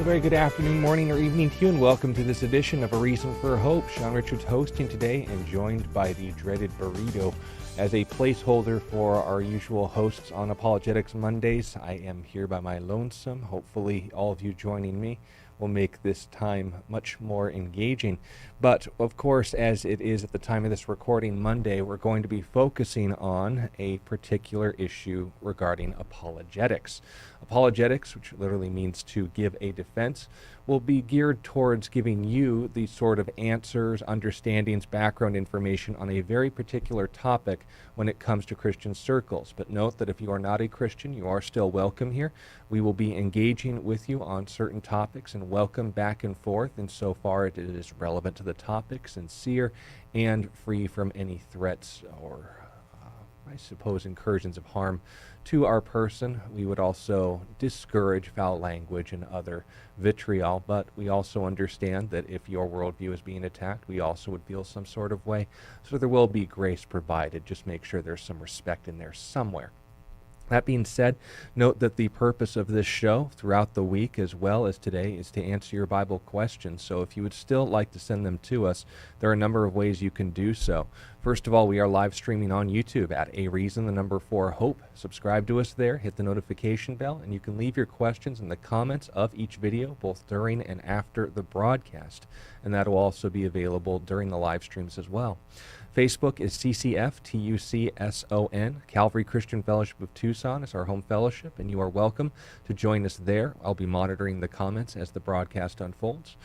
very good afternoon, morning, or evening to you, and welcome to this edition of A Reason for Hope. Sean Richards hosting today and joined by the dreaded Burrito as a placeholder for our usual hosts on Apologetics Mondays. I am here by my lonesome. Hopefully all of you joining me will make this time much more engaging. But of course, as it is at the time of this recording Monday, we're going to be focusing on a particular issue regarding apologetics. Apologetics, which literally means to give a defense, will be geared towards giving you the sort of answers, understandings, background information on a very particular topic when it comes to Christian circles. But note that if you are not a Christian, you are still welcome here. We will be engaging with you on certain topics and welcome back and forth insofar it is relevant to the topic, sincere, and free from any threats or I suppose incursions of harm to our person. We would also discourage foul language and other vitriol, but we also understand that if your worldview is being attacked, we also would feel some sort of way. So there will be grace provided. Just make sure there's some respect in there somewhere. That being said, note that the purpose of this show throughout the week as well as today is to answer your Bible questions. So if you would still like to send them to us, there are a number of ways you can do so. First of all, we are live streaming on YouTube at A Reason, 4 Hope. Subscribe to us there, hit the notification bell, and you can leave your questions in the comments of each video, both during and after the broadcast. And that will also be available during the live streams as well. Facebook is CCF, TUCSON. Calvary Christian Fellowship of Tucson is our home fellowship, and you are welcome to join us there. I'll be monitoring the comments as the broadcast unfolds.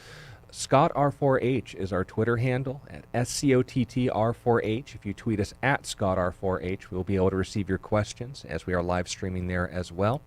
Scott R4H is our Twitter handle at SCOTTR4H. If you tweet us at ScottR4H, we'll be able to receive your questions as we are live streaming there as well.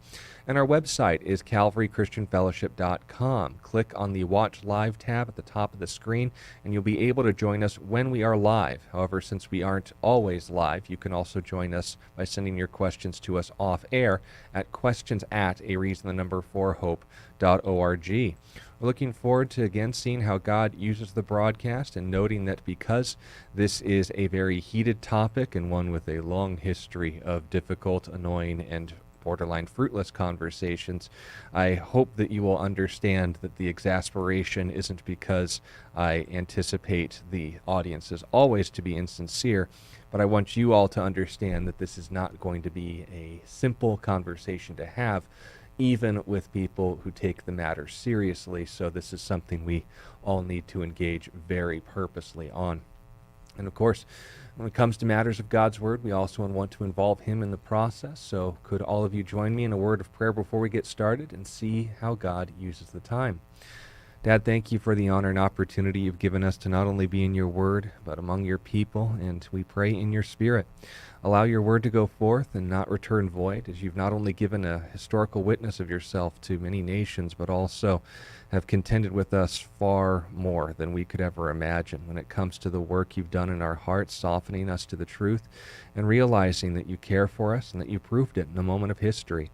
And our website is CalvaryChristianFellowship.com. Click on the Watch Live tab at the top of the screen, and you'll be able to join us when we are live. However, since we aren't always live, you can also join us by sending your questions to us off air at questions@areason4hope.org. We're looking forward to again seeing how God uses the broadcast and noting that because this is a very heated topic and one with a long history of difficult, annoying, and borderline fruitless conversations, I hope that you will understand that the exasperation isn't because I anticipate the audience is always to be insincere, but I want you all to understand that this is not going to be a simple conversation to have, even with people who take the matter seriously. So this is something we all need to engage very purposely on. And of course, when it comes to matters of God's Word, we also want to involve Him in the process. So could all of you join me in a word of prayer before we get started and see how God uses the time? Dad, thank you for the honor and opportunity you've given us to not only be in your word, but among your people, and we pray in your spirit. Allow your word to go forth and not return void, as you've not only given a historical witness of yourself to many nations, but also have contended with us far more than we could ever imagine when it comes to the work you've done in our hearts, softening us to the truth, and realizing that you care for us and that you proved it in a moment of history.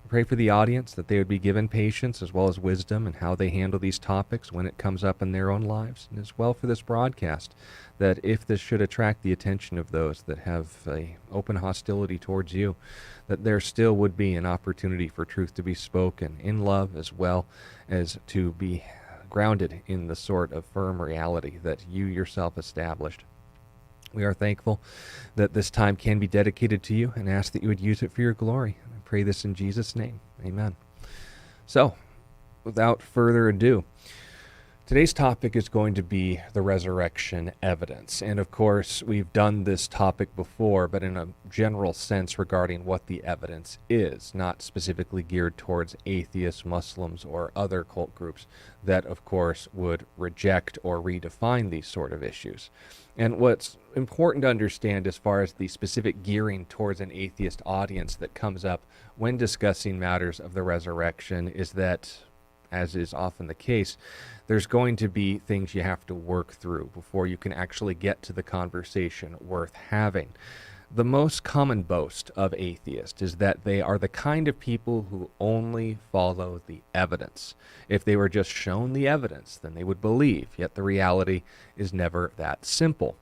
I pray for the audience that they would be given patience as well as wisdom in how they handle these topics when it comes up in their own lives, and as well for this broadcast, that if this should attract the attention of those that have an open hostility towards you, that there still would be an opportunity for truth to be spoken in love as well as to be grounded in the sort of firm reality that you yourself established. We are thankful that this time can be dedicated to you and ask that you would use it for your glory. I pray this in Jesus' name. Amen. So, without further ado, today's topic is going to be the resurrection evidence. And of course, we've done this topic before, but in a general sense regarding what the evidence is, not specifically geared towards atheists, Muslims, or other cult groups that, of course, would reject or redefine these sort of issues. And what's important to understand as far as the specific gearing towards an atheist audience that comes up when discussing matters of the resurrection is that, as is often the case, there's going to be things you have to work through before you can actually get to the conversation worth having. The most common boast of atheists is that they are the kind of people who only follow the evidence. If they were just shown the evidence, then they would believe, yet the reality is never that simple.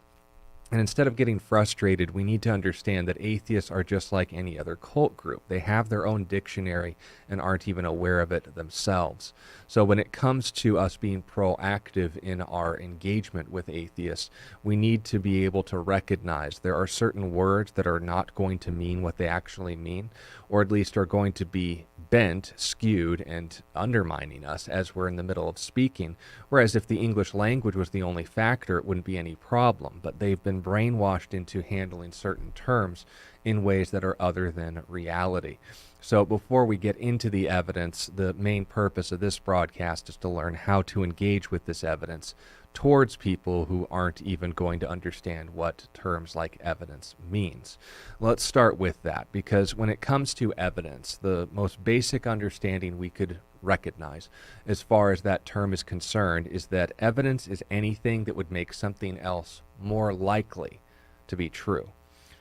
And instead of getting frustrated, we need to understand that atheists are just like any other cult group. They have their own dictionary and aren't even aware of it themselves. So when it comes to us being proactive in our engagement with atheists, we need to be able to recognize there are certain words that are not going to mean what they actually mean, or at least are going to be bent, skewed, and undermining us as we're in the middle of speaking. Whereas if the English language was the only factor, it wouldn't be any problem. But they've been brainwashed into handling certain terms in ways that are other than reality. So before we get into the evidence, the main purpose of this broadcast is to learn how to engage with this evidence towards people who aren't even going to understand what terms like evidence means. Let's start with that, because when it comes to evidence, the most basic understanding we could recognize as far as that term is concerned is that evidence is anything that would make something else more likely to be true.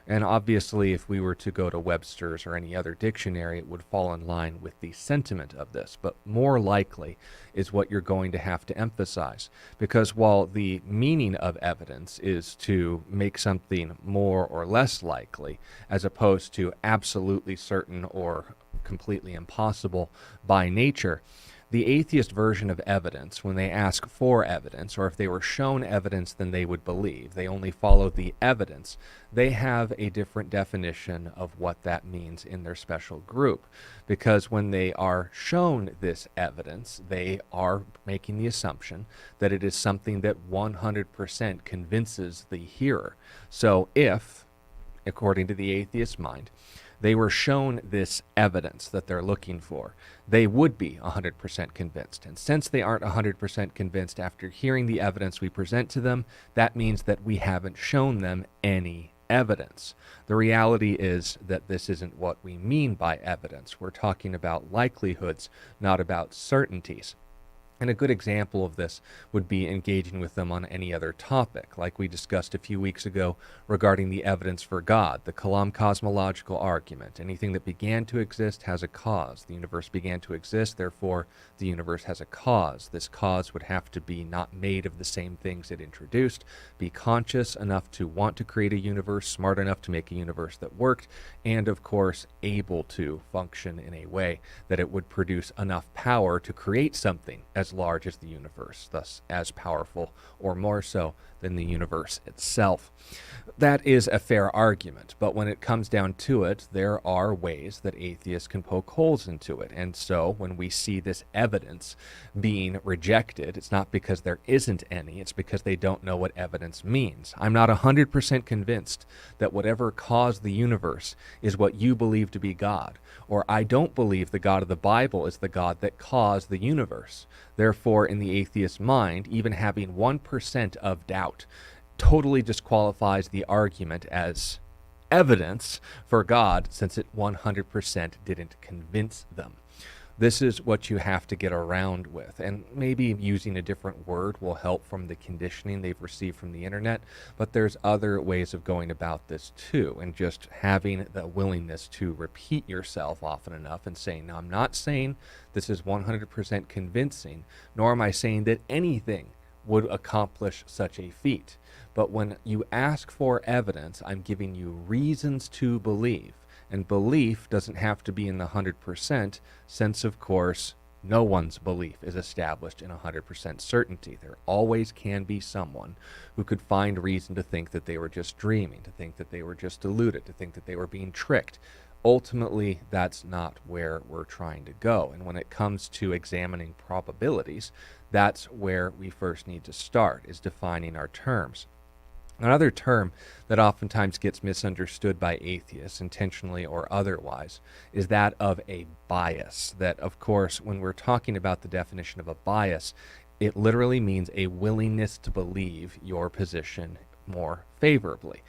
And obviously, if we were to go to Webster's or any other dictionary, it would fall in line with the sentiment of this. But more likely is what you're going to have to emphasize. Because while the meaning of evidence is to make something more or less likely, as opposed to absolutely certain or completely impossible by nature, the atheist version of evidence, when they ask for evidence, or if they were shown evidence, then they would believe. They only follow the evidence. They have a different definition of what that means in their special group. Because when they are shown this evidence, they are making the assumption that it is something that 100% convinces the hearer. So if, according to the atheist mind, they were shown this evidence that they're looking for, they would be 100% convinced. And since they aren't 100% convinced after hearing the evidence we present to them, that means that we haven't shown them any evidence. The reality is that this isn't what we mean by evidence. We're talking about likelihoods, not about certainties. And a good example of this would be engaging with them on any other topic, like we discussed a few weeks ago regarding the evidence for God, the Kalam cosmological argument. Anything that began to exist has a cause. The universe began to exist, therefore the universe has a cause. This cause would have to be not made of the same things it introduced, be conscious enough to want to create a universe, smart enough to make a universe that worked, and of course able to function in a way that it would produce enough power to create something as large as the universe, thus as powerful or more so than the universe itself. That is a fair argument, but when it comes down to it, there are ways that atheists can poke holes into it. And so when we see this evidence being rejected, it's not because there isn't any, it's because they don't know what evidence means. I'm not 100% convinced that whatever caused the universe is what you believe to be God, or I don't believe the God of the Bible is the God that caused the universe. Therefore, in the atheist mind, even having 1% of doubt totally disqualifies the argument as evidence for God, since it 100% didn't convince them. This is what you have to get around with, and maybe using a different word will help from the conditioning they've received from the internet, but there's other ways of going about this too, and just having the willingness to repeat yourself often enough and saying, now I'm not saying this is 100% convincing, nor am I saying that anything would accomplish such a feat. But when you ask for evidence, I'm giving you reasons to believe. And belief doesn't have to be in the 100%, since, of course, no one's belief is established in 100% certainty. There always can be someone who could find reason to think that they were just dreaming, to think that they were just deluded, to think that they were being tricked. Ultimately, that's not where we're trying to go. And when it comes to examining probabilities, that's where we first need to start, is defining our terms. Another term that oftentimes gets misunderstood by atheists, intentionally or otherwise, is that of a bias. That, of course, when we're talking about the definition of a bias, it literally means a willingness to believe your position more favorably.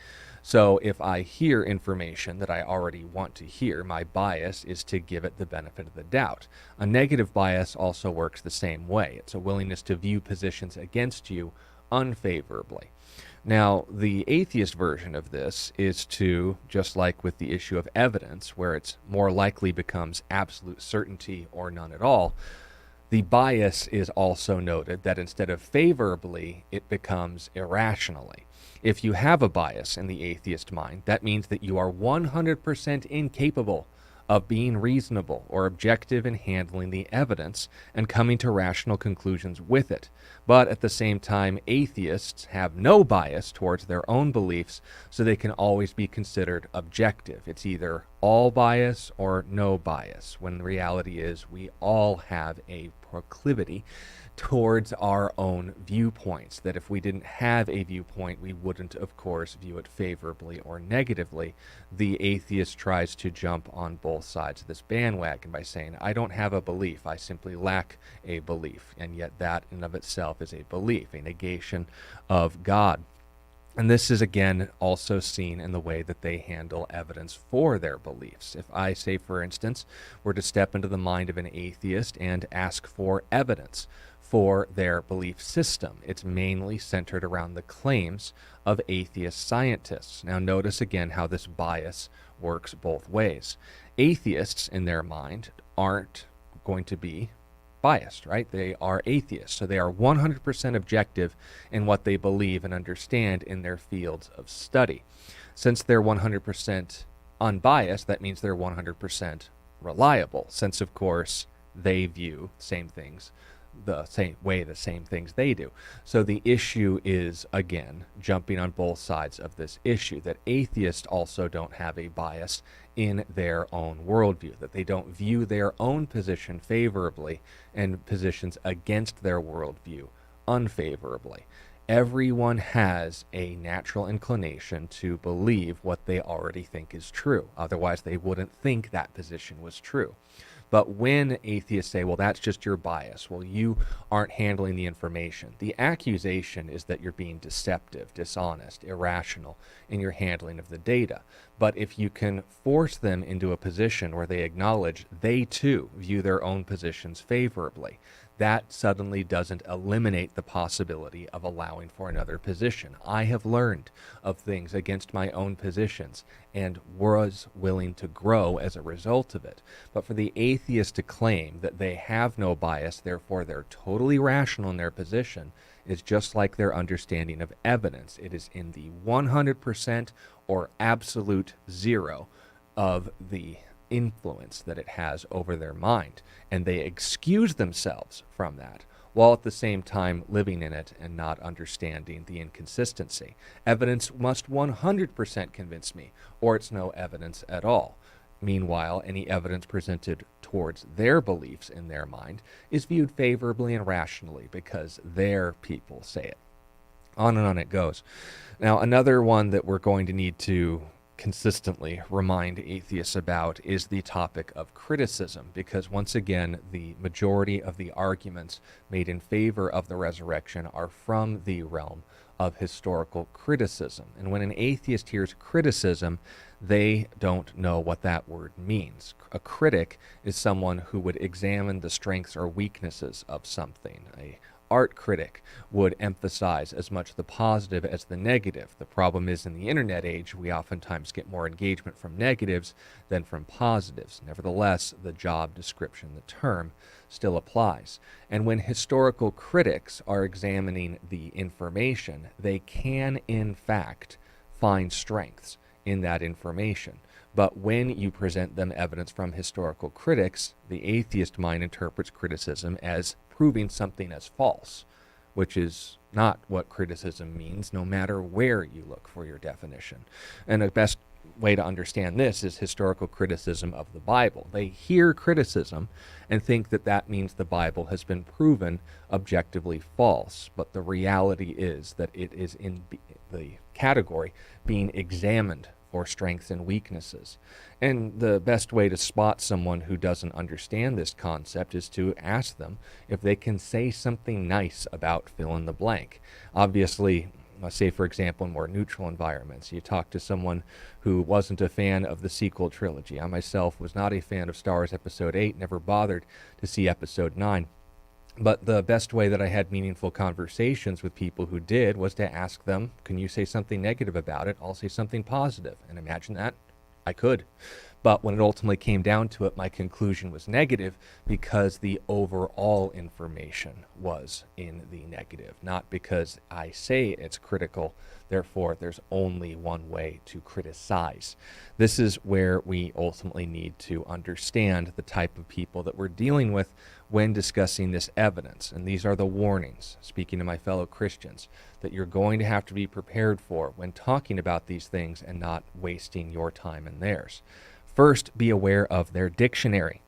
So if I hear information that I already want to hear, my bias is to give it the benefit of the doubt. A negative bias also works the same way. It's a willingness to view positions against you unfavorably. Now, the atheist version of this is to, just like with the issue of evidence, where it's more likely becomes absolute certainty or none at all, The bias is also noted that instead of favorably, it becomes irrationally. If you have a bias in the atheist mind, that means that you are 100% incapable of being reasonable or objective in handling the evidence and coming to rational conclusions with it. But at the same time, atheists have no bias towards their own beliefs, so they can always be considered objective. It's either all bias or no bias, when the reality is we all have a proclivity towards our own viewpoints, that if we didn't have a viewpoint, we wouldn't, of course, view it favorably or negatively. The atheist tries to jump on both sides of this bandwagon by saying, I don't have a belief, I simply lack a belief. And yet that in of itself is a belief, a negation of God. And this is, again, also seen in the way that they handle evidence for their beliefs. If I, say, for instance, were to step into the mind of an atheist and ask for evidence for their belief system, it's mainly centered around the claims of atheist scientists. Now, notice again how this bias works both ways. Atheists, in their mind, aren't going to be biased, right? They are atheists, so they are 100% objective in what they believe and understand in their fields of study. Since they're 100% unbiased, that means they're 100% reliable, since, of course, they view same things the same way, the same things they do. So the issue is, again, jumping on both sides of this issue, that atheists also don't have a bias in their own worldview, that they don't view their own position favorably and positions against their worldview unfavorably. Everyone has a natural inclination to believe what they already think is true. Otherwise, they wouldn't think that position was true. But when atheists say, well, that's just your bias, well, you aren't handling the information, the accusation is that you're being deceptive, dishonest, irrational in your handling of the data. But if you can force them into a position where they acknowledge they too view their own positions favorably, that suddenly doesn't eliminate the possibility of allowing for another position. I have learned of things against my own positions and was willing to grow as a result of it. But for the atheist to claim that they have no bias, therefore they're totally rational in their position, is just like their understanding of evidence. It is in the 100% or absolute zero of the influence that it has over their mind, and they excuse themselves from that while at the same time living in it and not understanding the inconsistency. Evidence must 100% convince me, or it's no evidence at all. Meanwhile, any evidence presented towards their beliefs in their mind is viewed favorably and rationally because their people say it. On and on it goes. Now, another one that we're going to need to consistently remind atheists about is the topic of criticism, because once again, the majority of the arguments made in favor of the resurrection are from the realm of historical criticism. And when an atheist hears criticism, they don't know what that word means. A critic is someone who would examine the strengths or weaknesses of something. A art critic would emphasize as much the positive as the negative. The problem is, in the internet age, we oftentimes get more engagement from negatives than from positives. Nevertheless, the job description, the term, still applies. And when historical critics are examining the information, they can, in fact, find strengths in that information. But when you present them evidence from historical critics, the atheist mind interprets criticism as proving something as false, which is not what criticism means, no matter where you look for your definition. And the best way to understand this is historical criticism of the Bible. They hear criticism and think that that means the Bible has been proven objectively false, but the reality is that it is in the category being examined for strengths and weaknesses. And the best way to spot someone who doesn't understand this concept is to ask them if they can say something nice about fill in the blank. Obviously, say for example in more neutral environments, you talk to someone who wasn't a fan of the sequel trilogy. I myself was not a fan of Star Wars Episode 8, never bothered to see Episode 9. But the best way that I had meaningful conversations with people who did was to ask them, can you say something negative about it? I'll say something positive. And imagine that? I could. But when it ultimately came down to it, my conclusion was negative because the overall information was in the negative, not because I say it's critical. Therefore, there's only one way to criticize. This is where we ultimately need to understand the type of people that we're dealing with when discussing this evidence. And these are the warnings, speaking to my fellow Christians, that you're going to have to be prepared for when talking about these things and not wasting your time and theirs. First, be aware of their dictionary.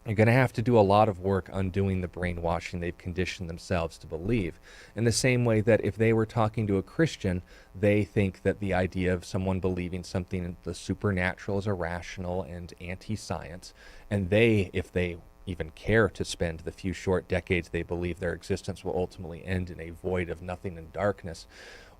You're going to have to do a lot of work undoing the brainwashing they've conditioned themselves to believe. In the same way that if they were talking to a Christian, they think that the idea of someone believing something in the supernatural is irrational and anti-science, and they, if they even care to spend the few short decades they believe their existence will ultimately end in a void of nothing and darkness,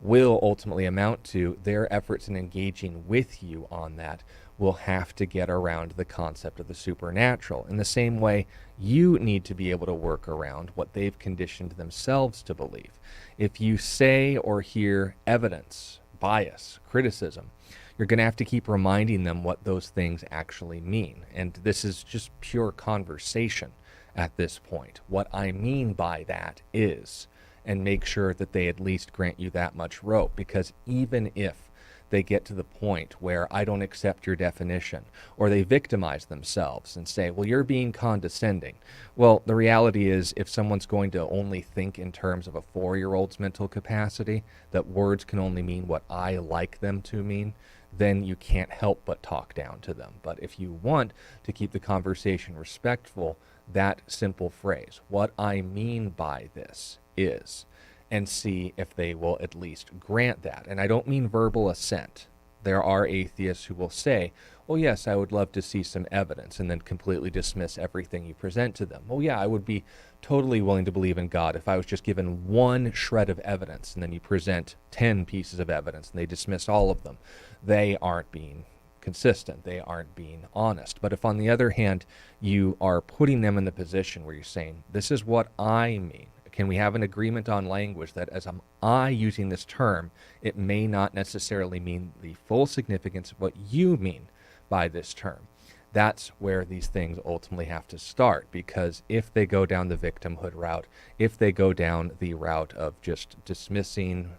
will ultimately amount to their efforts in engaging with you on that will have to get around the concept of the supernatural. In the same way, you need to be able to work around what they've conditioned themselves to believe. If you say or hear evidence, bias, criticism, you're going to have to keep reminding them what those things actually mean. And this is just pure conversation at this point. What I mean by that is, and make sure that they at least grant you that much rope, because even if they get to the point where I don't accept your definition, or they victimize themselves and say, well, you're being condescending. Well, the reality is, if someone's going to only think in terms of a 4-year-old's mental capacity, that words can only mean what I like them to mean, then you can't help but talk down to them. But if you want to keep the conversation respectful, that simple phrase, what I mean by this is, and see if they will at least grant that. And I don't mean verbal assent. There are atheists who will say, well, yes, I would love to see some evidence, and then completely dismiss everything you present to them. Well, yeah, I would be totally willing to believe in God if I was just given one shred of evidence, and then you present 10 pieces of evidence, and they dismiss all of them. They aren't being consistent. They aren't being honest. But if, on the other hand, you are putting them in the position where you're saying, this is what I mean, can we have an agreement on language that as I using this term, it may not necessarily mean the full significance of what you mean by this term? That's where these things ultimately have to start, because if they go down the victimhood route, if they go down the route of just dismissing,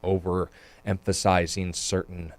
overemphasizing certain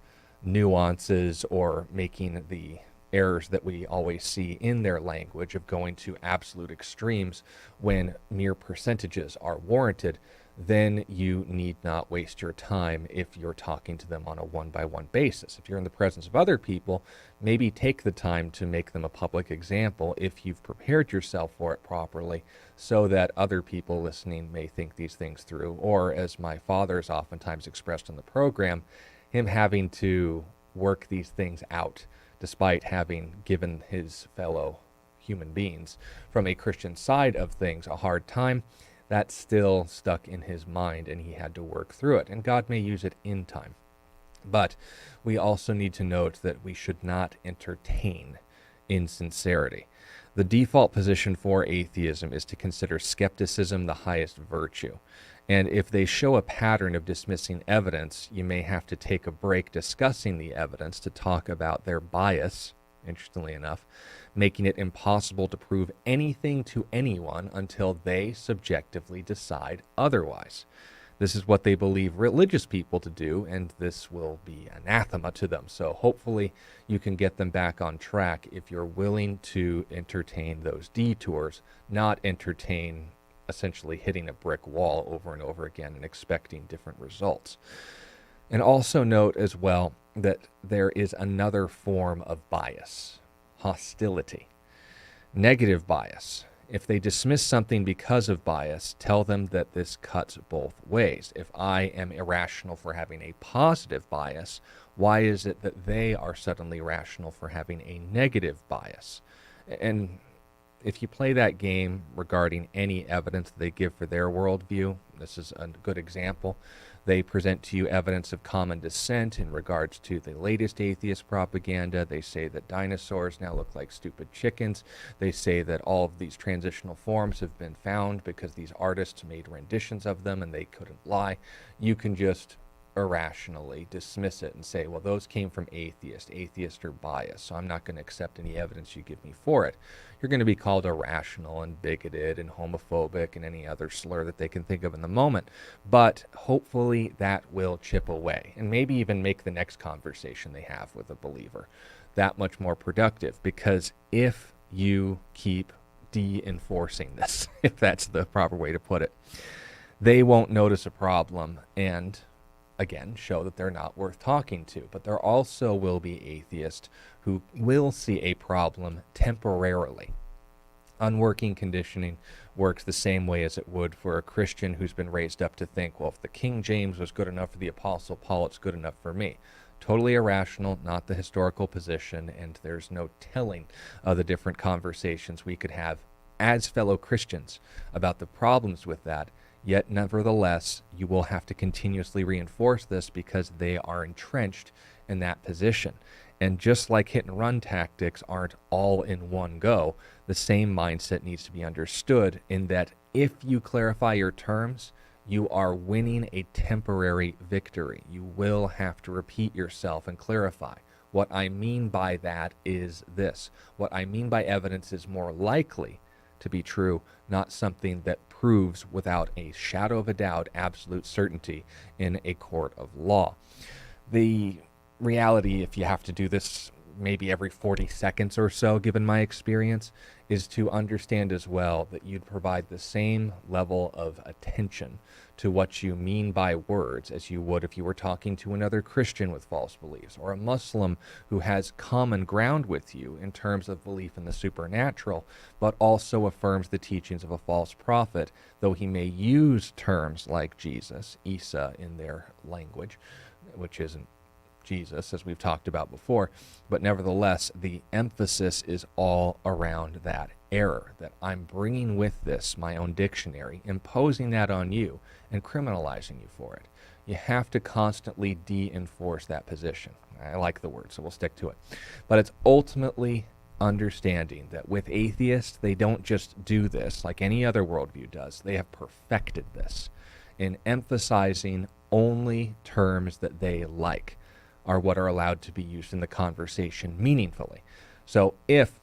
nuances, or making the errors that we always see in their language of going to absolute extremes when mere percentages are warranted, then you need not waste your time if you're talking to them on a one-by-one basis. If you're in the presence of other people, maybe take the time to make them a public example if you've prepared yourself for it properly, so that other people listening may think these things through. Or, as my father has oftentimes expressed on the program, him having to work these things out despite having given his fellow human beings from a Christian side of things a hard time. That's still stuck in his mind, and he had to work through it, and God may use it in time. But we also need to note that we should not entertain insincerity. The default position for atheism is to consider skepticism the highest virtue. And if they show a pattern of dismissing evidence, you may have to take a break discussing the evidence to talk about their bias, interestingly enough, making it impossible to prove anything to anyone until they subjectively decide otherwise. This is what they believe religious people to do, and this will be anathema to them. So hopefully you can get them back on track if you're willing to entertain those detours, not entertain essentially hitting a brick wall over and over again and expecting different results. And also note as well that there is another form of bias, hostility, negative bias. If they dismiss something because of bias, tell them that this cuts both ways. If I am irrational for having a positive bias, why is it that they are suddenly rational for having a negative bias? And if you play that game regarding any evidence that they give for their worldview, this is a good example. They present to you evidence of common descent in regards to the latest atheist propaganda. They say that dinosaurs now look like stupid chickens. They say that all of these transitional forms have been found because these artists made renditions of them and they couldn't lie. You can just irrationally dismiss it and say, well, those came from atheists. Atheists are biased, so I'm not going to accept any evidence you give me for it. You're going to be called irrational and bigoted and homophobic and any other slur that they can think of in the moment. But hopefully that will chip away and maybe even make the next conversation they have with a believer that much more productive. Because if you keep de-enforcing this, if that's the proper way to put it, they won't notice a problem and, again, show that they're not worth talking to. But there also will be atheists who will see a problem temporarily. Unworking conditioning works the same way as it would for a Christian who's been raised up to think, well, if the King James was good enough for the Apostle Paul, it's good enough for me. Totally irrational, not the historical position, and there's no telling of the different conversations we could have as fellow Christians about the problems with that. Yet, nevertheless, you will have to continuously reinforce this because they are entrenched in that position. And just like hit and run tactics aren't all in one go, the same mindset needs to be understood in that if you clarify your terms, you are winning a temporary victory. You will have to repeat yourself and clarify. What I mean by that is this. What I mean by evidence is more likely to be true, not something that proves without a shadow of a doubt absolute certainty in a court of law. The reality, if you have to do this maybe every 40 seconds or so, given my experience, is to understand as well that you'd provide the same level of attention to what you mean by words as you would if you were talking to another Christian with false beliefs, or a Muslim who has common ground with you in terms of belief in the supernatural, but also affirms the teachings of a false prophet, though he may use terms like Jesus, Isa in their language, which isn't Jesus, as we've talked about before, but nevertheless, the emphasis is all around that error, that I'm bringing with this my own dictionary, imposing that on you, and criminalizing you for it. You have to constantly de-enforce that position. I like the word, so we'll stick to it. But it's ultimately understanding that with atheists, they don't just do this like any other worldview does. They have perfected this in emphasizing only terms that they like are what are allowed to be used in the conversation meaningfully. So if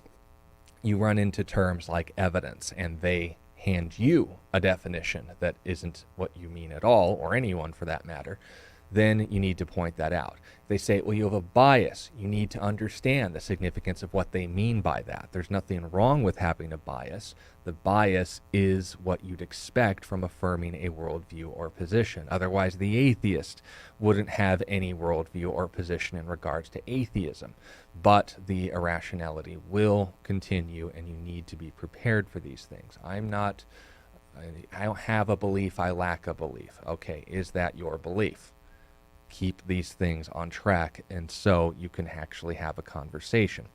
you run into terms like evidence and they hand you a definition that isn't what you mean at all, or anyone for that matter, then you need to point that out. If they say, well, you have a bias, you need to understand the significance of what they mean by that. There's nothing wrong with having a bias. The bias is what you'd expect from affirming a worldview or position. Otherwise, the atheist wouldn't have any worldview or position in regards to atheism. But the irrationality will continue, and you need to be prepared for these things. I don't have a belief, I lack a belief. Okay, is that your belief? Keep these things on track, and so you can actually have a conversation.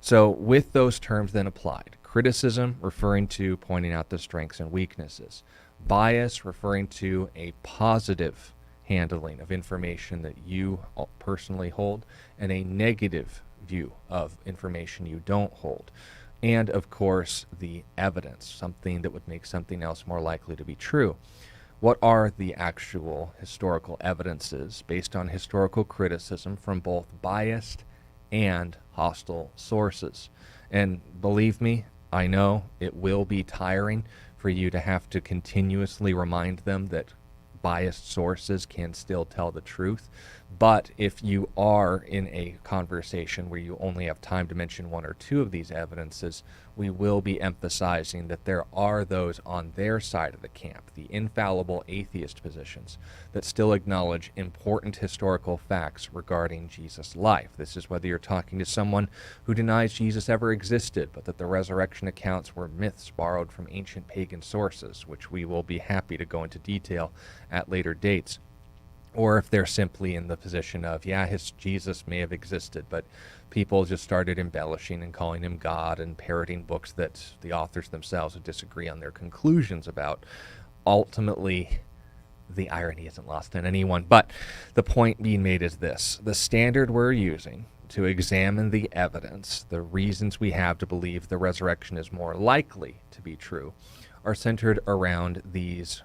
So with those terms then applied, criticism referring to pointing out the strengths and weaknesses, bias referring to a positive handling of information that you personally hold, and a negative view of information you don't hold. And of course, the evidence, something that would make something else more likely to be true. What are the actual historical evidences based on historical criticism from both biased and hostile sources? And believe me, I know it will be tiring for you to have to continuously remind them that biased sources can still tell the truth. But if you are in a conversation where you only have time to mention one or two of these evidences, we will be emphasizing that there are those on their side of the camp, the infallible atheist positions, that still acknowledge important historical facts regarding Jesus' life. This is whether you're talking to someone who denies Jesus ever existed, but that the resurrection accounts were myths borrowed from ancient pagan sources, which we will be happy to go into detail at later dates. Or if they're simply in the position of, Jesus may have existed, but people just started embellishing and calling him God and parroting books that the authors themselves would disagree on their conclusions about. Ultimately, the irony isn't lost on anyone, but the point being made is this. The standard we're using to examine the evidence, the reasons we have to believe the resurrection is more likely to be true, are centered around these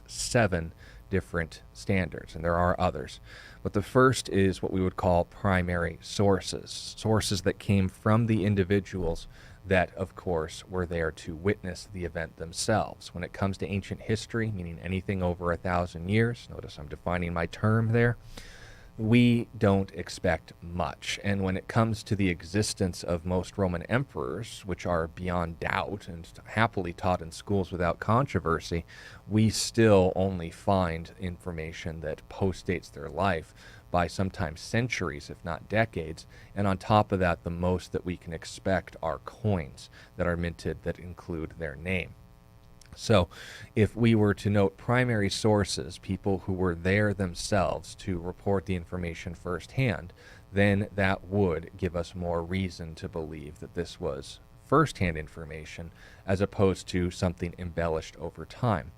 7 different standards, and there are others. But the first is what we would call primary sources, sources that came from the individuals that, of course, were there to witness the event themselves. When it comes to ancient history, meaning anything over 1,000 years, notice I'm defining my term there, we don't expect much. And when it comes to the existence of most Roman emperors, which are beyond doubt and happily taught in schools without controversy, we still only find information that postdates their life by sometimes centuries, if not decades. And on top of that, the most that we can expect are coins that are minted that include their name. So if we were to note primary sources, people who were there themselves to report the information firsthand, then that would give us more reason to believe that this was firsthand information as opposed to something embellished over time.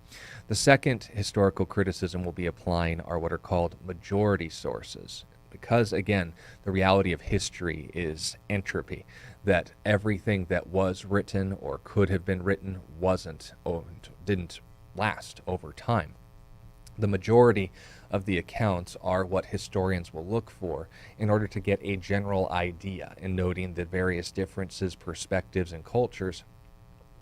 The second historical criticism we'll be applying are what are called majority sources. Because, again, the reality of history is entropy, that everything that was written or could have been written didn't last over time. The majority of the accounts are what historians will look for in order to get a general idea in noting the various differences, perspectives, and cultures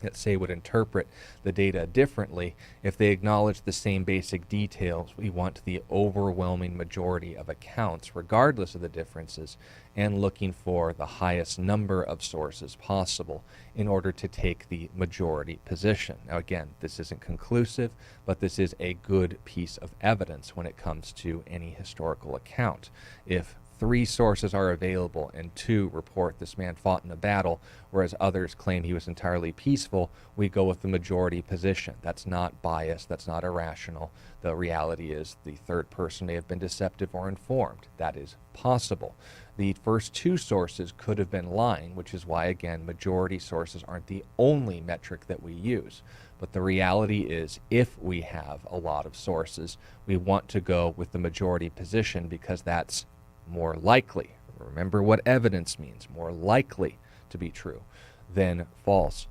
that, say, would interpret the data differently. If they acknowledge the same basic details, we want the overwhelming majority of accounts, regardless of the differences, and looking for the highest number of sources possible in order to take the majority position. Now, again, this isn't conclusive, but this is a good piece of evidence when it comes to any historical account. If 3 sources are available and 2 report this man fought in a battle, whereas others claim he was entirely peaceful, we go with the majority position. That's not biased, that's not irrational. The reality is the third person may have been deceptive or informed. That is possible. The first 2 sources could have been lying, which is why, again, majority sources aren't the only metric that we use. But the reality is, if we have a lot of sources, we want to go with the majority position because that's more likely, remember what evidence means, more likely to be true than false.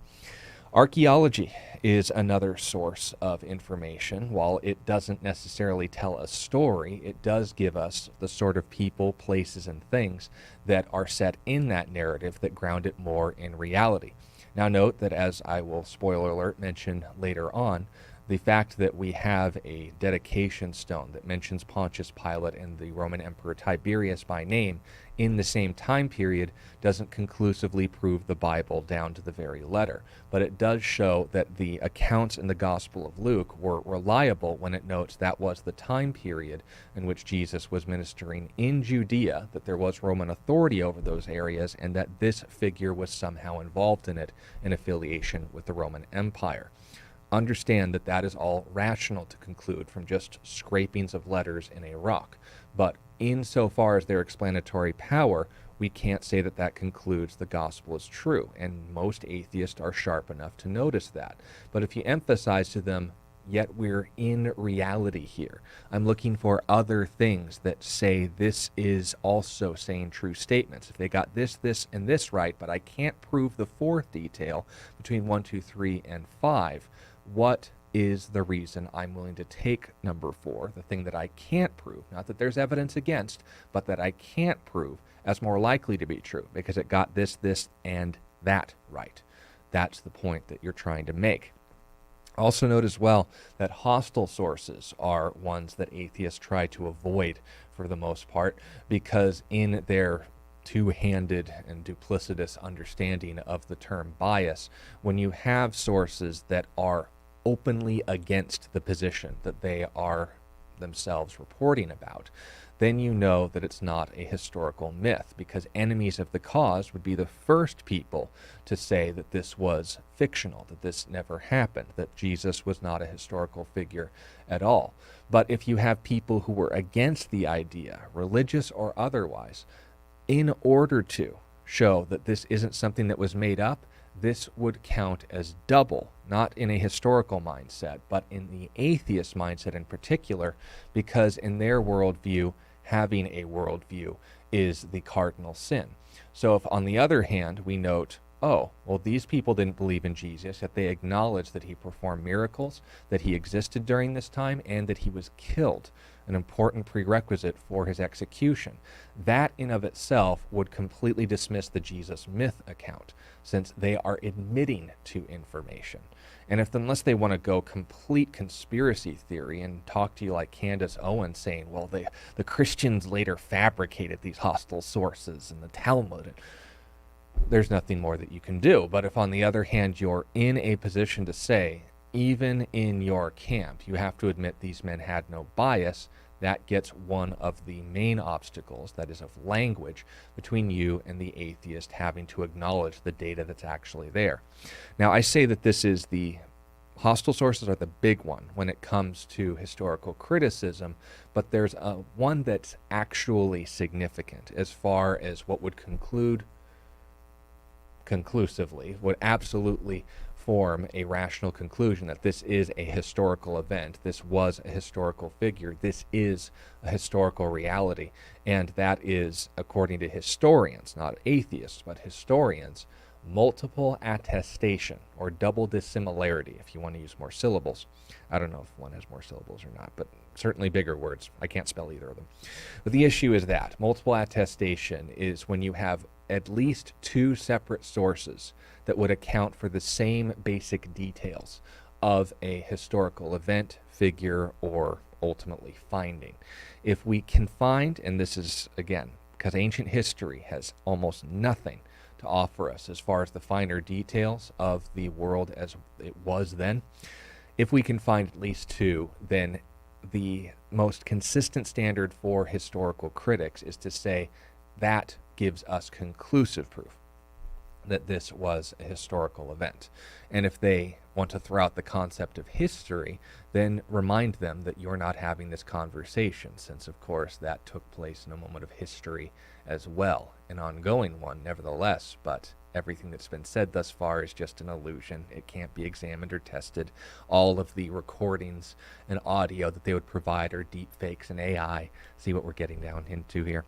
Archaeology is another source of information. While it doesn't necessarily tell a story, it does give us the sort of people, places, and things that are set in that narrative that ground it more in reality. Now note that, as I will, spoiler alert, mention later on, the fact that we have a dedication stone that mentions Pontius Pilate and the Roman Emperor Tiberius by name in the same time period doesn't conclusively prove the Bible down to the very letter. But it does show that the accounts in the Gospel of Luke were reliable when it notes that was the time period in which Jesus was ministering in Judea, that there was Roman authority over those areas, and that this figure was somehow involved in it in affiliation with the Roman Empire. Understand that that is all rational to conclude from just scrapings of letters in a rock. But insofar as their explanatory power, we can't say that that concludes the gospel is true. And most atheists are sharp enough to notice that. But if you emphasize to them, yet we're in reality here, I'm looking for other things that say this is also saying true statements. If they got this, and this right, but I can't prove the 4th detail between 1, 2, 3, and 5, what is the reason I'm willing to take number 4, the thing that I can't prove, not that there's evidence against, but that I can't prove, as more likely to be true, because it got this, and that right. That's the point that you're trying to make. Also note as well that hostile sources are ones that atheists try to avoid for the most part, because in their two-handed and duplicitous understanding of the term bias, when you have sources that are openly against the position that they are themselves reporting about, then you know that it's not a historical myth, because enemies of the cause would be the first people to say that this was fictional, that this never happened, that Jesus was not a historical figure at all. But if you have people who were against the idea, religious or otherwise, in order to show that this isn't something that was made up, this would count as double, not in a historical mindset, but in the atheist mindset in particular, because in their worldview, having a worldview is the cardinal sin. So if, on the other hand, we note oh, well, these people didn't believe in Jesus, yet they acknowledged that he performed miracles, that he existed during this time, and that he was killed, an important prerequisite for his execution. That in of itself would completely dismiss the Jesus myth account, since they are admitting to information. And unless they want to go complete conspiracy theory and talk to you like Candace Owens saying, well, the Christians later fabricated these hostile sources in the Talmud, there's nothing more that you can do. But if, on the other hand, you're in a position to say, even in your camp, you have to admit these men had no bias, that gets one of the main obstacles, that is of language, between you and the atheist having to acknowledge the data that's actually there. Now, I say that this is the hostile sources are the big one when it comes to historical criticism, but there's one that's actually significant as far as what would conclusively, would absolutely form a rational conclusion that this is a historical event, this was a historical figure, this is a historical reality, and that is, according to historians, not atheists, but historians, multiple attestation, or double dissimilarity, if you want to use more syllables. I don't know if one has more syllables or not, but certainly bigger words. I can't spell either of them. But the issue is that multiple attestation is when you have at least two separate sources that would account for the same basic details of a historical event, figure, or ultimately finding. If we can find, and this is, again, because ancient history has almost nothing to offer us as far as the finer details of the world as it was then, if we can find at least two, then the most consistent standard for historical critics is to say that gives us conclusive proof that this was a historical event. And if they want to throw out the concept of history, then remind them that you're not having this conversation, since, of course, that took place in a moment of history as well, an ongoing one, nevertheless, but everything that's been said thus far is just an illusion. It can't be examined or tested. All of the recordings and audio that they would provide are deep fakes and AI. See what we're getting down into here.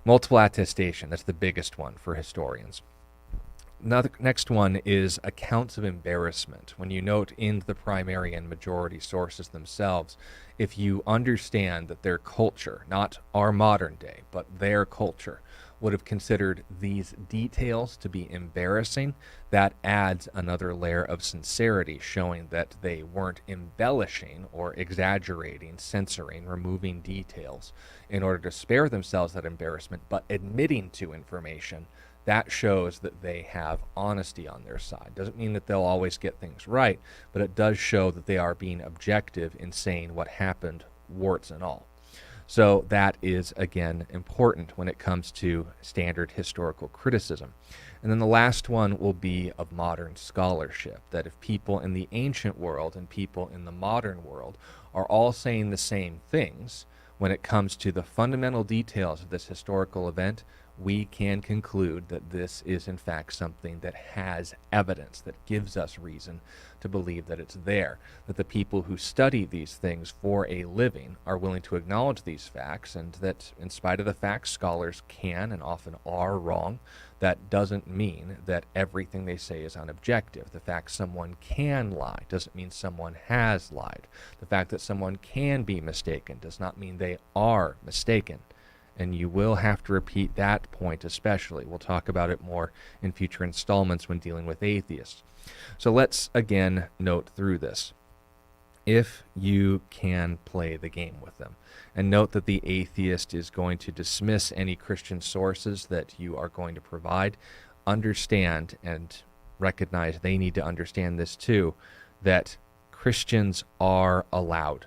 Multiple attestation, that's the biggest one for historians. Next one is accounts of embarrassment. When you note in the primary and majority sources themselves, if you understand that their culture, not our modern day, but their culture, would have considered these details to be embarrassing, that adds another layer of sincerity, showing that they weren't embellishing or exaggerating, censoring, removing details in order to spare themselves that embarrassment, but admitting to information. That shows that they have honesty on their side. Doesn't mean that they'll always get things right, but it does show that they are being objective in saying what happened, warts and all. So that is, again, important when it comes to standard historical criticism. And then the last one will be of modern scholarship, that if people in the ancient world and people in the modern world are all saying the same things when it comes to the fundamental details of this historical event, we can conclude that this is in fact something that has evidence, that gives us reason to believe that it's there, that the people who study these things for a living are willing to acknowledge these facts, and that in spite of the fact scholars can and often are wrong, that doesn't mean that everything they say is unobjective. The fact someone can lie doesn't mean someone has lied. The fact that someone can be mistaken does not mean they are mistaken. And you will have to repeat that point especially. We'll talk about it more in future installments when dealing with atheists. So let's again note through this. If you can play the game with them, and note that the atheist is going to dismiss any Christian sources that you are going to provide, understand and recognize they need to understand this too, that Christians are allowed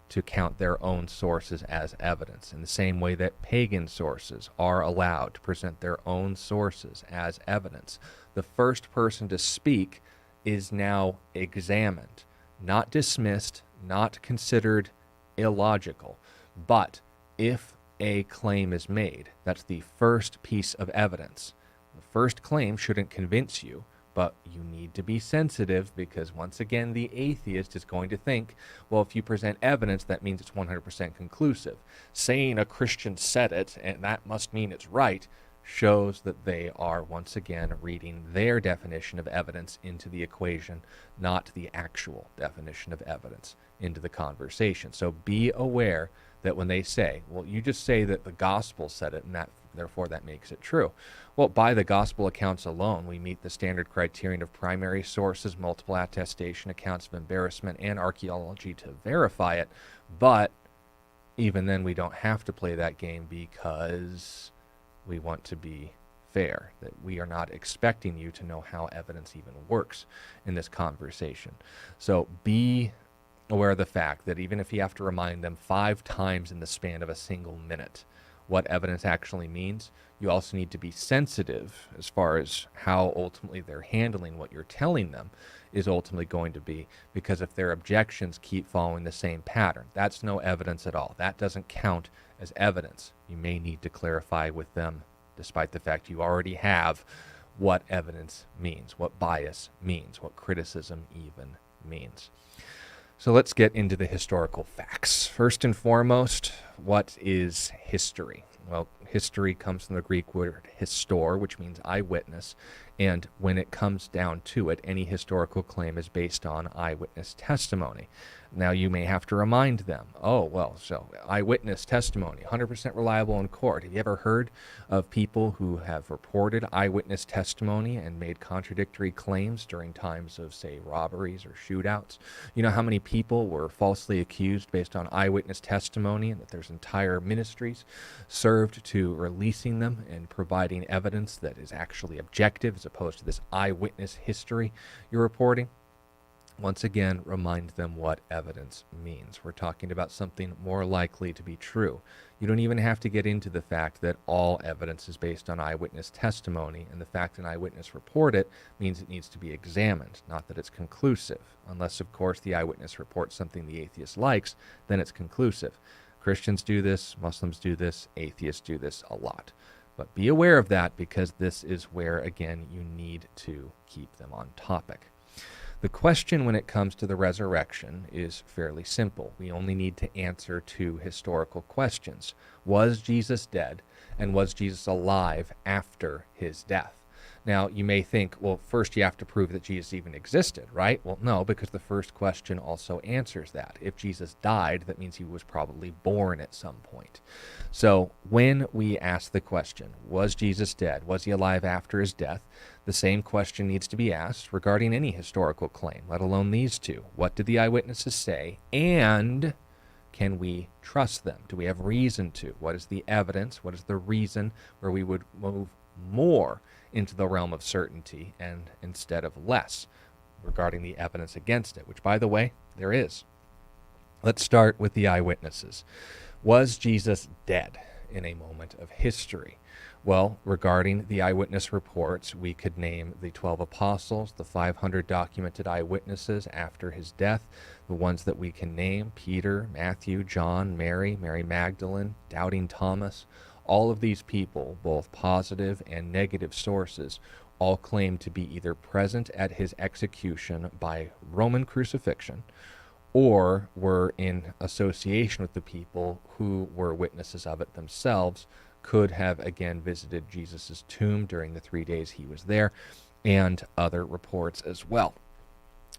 to count their own sources as evidence, in the same way that pagan sources are allowed to present their own sources as evidence. The first person to speak is now examined, not dismissed, not considered illogical. But if a claim is made, that's the first piece of evidence. The first claim shouldn't convince you, but you need to be sensitive, because once again the atheist is going to think, well, if you present evidence, that means it's 100% conclusive. Saying a Christian said it, and that must mean it's right, shows that they are once again reading their definition of evidence into the equation, not the actual definition of evidence into the conversation. So be aware that when they say, well, you just say that the gospel said it and that therefore that makes it true. Well, by the gospel accounts alone, we meet the standard criterion of primary sources, multiple attestation, accounts of embarrassment, and archaeology to verify it. But even then, we don't have to play that game because we want to be fair, that we are not expecting you to know how evidence even works in this conversation. So be aware of the fact that even if you have to remind them 5 times in the span of a single minute what evidence actually means, you also need to be sensitive as far as how ultimately they're handling what you're telling them is ultimately going to be, because if their objections keep following the same pattern, that's no evidence at all. That doesn't count as evidence. You may need to clarify with them, despite the fact you already have, what evidence means, what bias means, what criticism even means. So let's get into the historical facts. First and foremost, what is history? Well, history comes from the Greek word histor, which means eyewitness, and when it comes down to it, any historical claim is based on eyewitness testimony. Now, you may have to remind them, oh, well, so eyewitness testimony, 100% reliable in court. Have you ever heard of people who have reported eyewitness testimony and made contradictory claims during times of, say, robberies or shootouts? You know how many people were falsely accused based on eyewitness testimony, and that there's entire ministries served to releasing them and providing evidence that is actually objective as opposed to this eyewitness history you're reporting? Once again, remind them what evidence means. We're talking about something more likely to be true. You don't even have to get into the fact that all evidence is based on eyewitness testimony, and the fact an eyewitness reported it means it needs to be examined, not that it's conclusive. Unless, of course, the eyewitness reports something the atheist likes, then it's conclusive. Christians do this, Muslims do this, atheists do this a lot. But be aware of that, because this is where, again, you need to keep them on topic. The question when it comes to the resurrection is fairly simple. We only need to answer 2 historical questions. Was Jesus dead, and was Jesus alive after his death? Now, you may think, well, first you have to prove that Jesus even existed, right? Well, no, because the first question also answers that. If Jesus died, that means he was probably born at some point. So when we ask the question, was Jesus dead? Was he alive after his death? The same question needs to be asked regarding any historical claim, let alone these 2. What did the eyewitnesses say? And can we trust them? Do we have reason to? What is the evidence? What is the reason where we would move more into the realm of certainty and instead of less regarding the evidence against it, which, by the way, there is. Let's start with the eyewitnesses. Was Jesus dead in a moment of history? Well, regarding the eyewitness reports, we could name the 12 apostles, the 500 documented eyewitnesses after his death, the ones that we can name: Peter, Matthew, John, Mary, Mary Magdalene, Doubting Thomas. All of these people, both positive and negative sources, all claim to be either present at his execution by Roman crucifixion, or were in association with the people who were witnesses of it themselves, could have again visited Jesus' tomb during the 3 days he was there, and other reports as well.